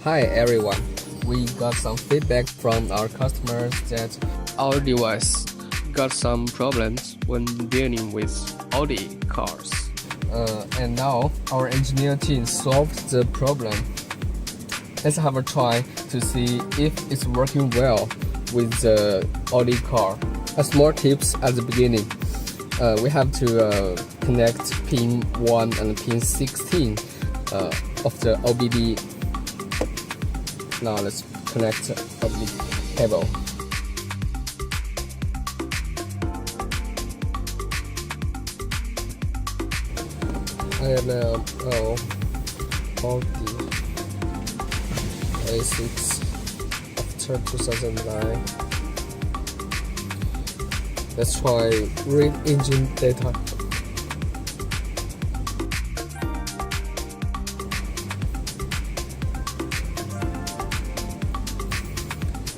Hi everyone, we got some feedback from our customers that our device got some problems when dealing with Audi cars. And now our engineer team solved the problem. Let's have a try to see if it's working well with the Audi car. A small tips at the beginning. We have to connect pin 1 and pin 16 of the OBD. Now let's connect the OBD cable. I have now Audi A6 after 2009. Let's try read engine data.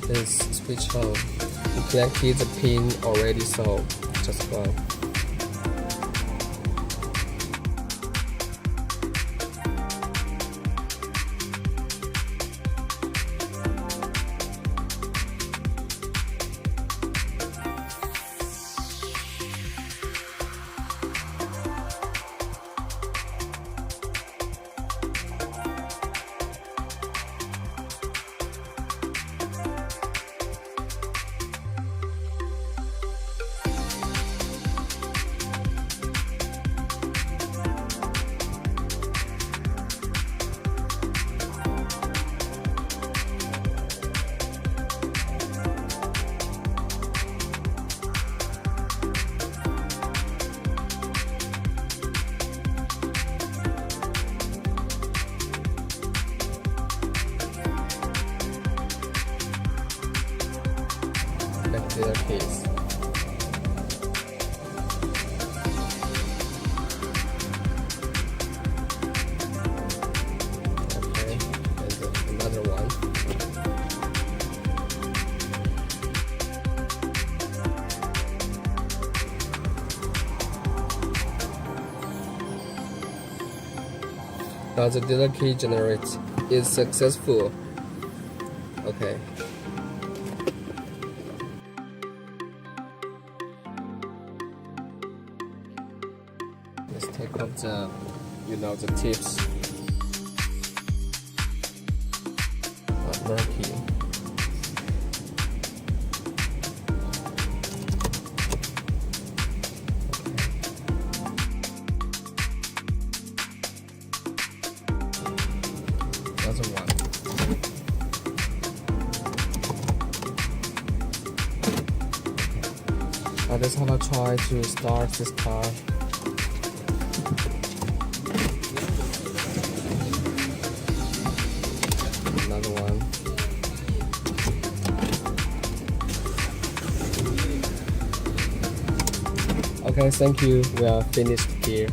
Let's switch on. We connected the pin already, so just fine. Back to the case. Okay, and another one. Now the data key generates is successful. Okay. Let's take off the tips. Murky. Another one. Now let's have a try to start this car. Another one. Okay, thank you. We are finished here.